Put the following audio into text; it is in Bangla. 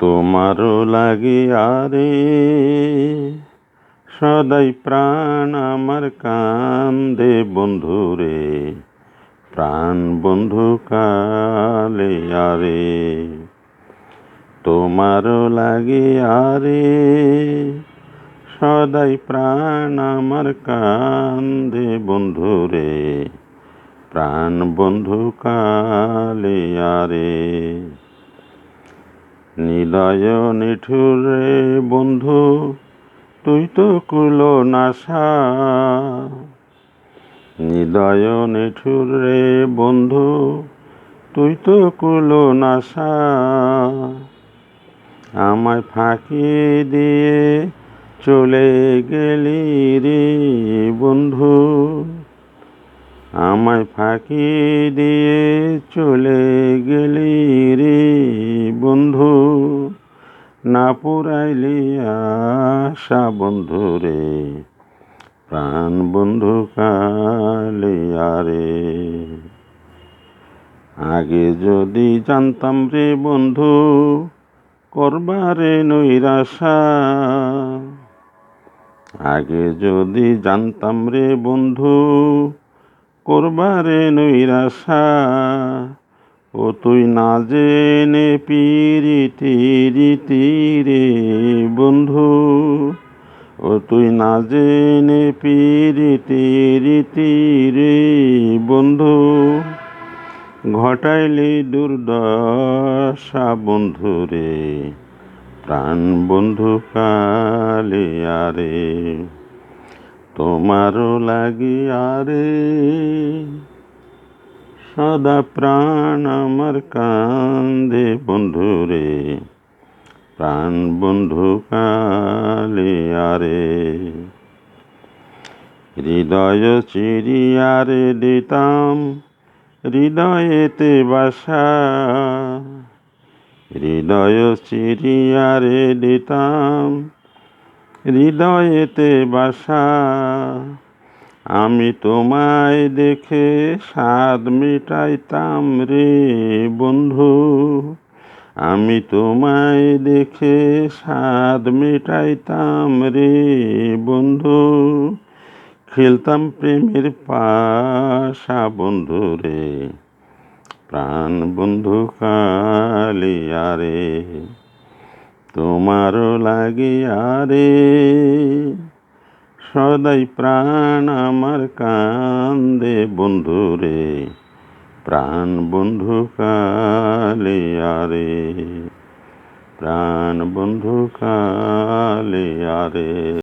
তোমারও লাগিয়া রে সদাই প্রাণ আমার কান্দে বন্ধুরে, প্রাণ বন্ধু কালে আরে। তোমারও লাগিয়া রে সদাই প্রাণ আমার কান্দে বন্ধুরে, প্রাণ বন্ধু কালে আরে। নিলয় নিঠুর রে বন্ধু তুই তো কুলো নাশা, নিলয় নিঠুর রে বন্ধু তুই তো কুলো নাশা। আমায় ফাঁকি দিয়ে চলে গেলি রে বন্ধু, আমায় ফাঁকি দিয়ে চলে গেলি রে বন্ধু। না পুরাইলি আশা বন্ধু রে, প্রাণ বন্ধু কালে আরে। আগে যদি জানতাম রে বন্ধু করবারে নৈরাশা, আগে যদি জানতাম রে বন্ধু করবারে নৈরাশা। ও তুই না জেনে পিরিতি রীতি রে বন্ধু, ও তুই না জেনে পিরিতি রীতি রে বন্ধু। ঘটাইলি দুর্দশা বন্ধু রে, প্রাণ বন্ধু কালে আরে। তোমারও লাগিয়া রে সদা প্রাণ আমার কান্দে বন্ধু রে, প্রাণ বন্ধু কালে আরে। হৃদয় চিরিয়ারে দিতাম হৃদয়েতে বাসা, হৃদয় চিরিয়ারে দিতাম হৃদয়েতে বাসা। আমি তোমায় দেখে স্বাদ মিটাইতাম রে বন্ধু, আমি তোমায় দেখে স্বাদ মিটাইতাম রে বন্ধু। খেলতাম প্রেমের পাশা বন্ধু রে, প্রাণ বন্ধু কালে আরে। তোমারও লাগিয়া রে সদাই প্রাণ আমার কান্দে বন্ধু রে, প্রাণ বন্ধু কালে আরে, প্রাণ বন্ধু কালে আরে।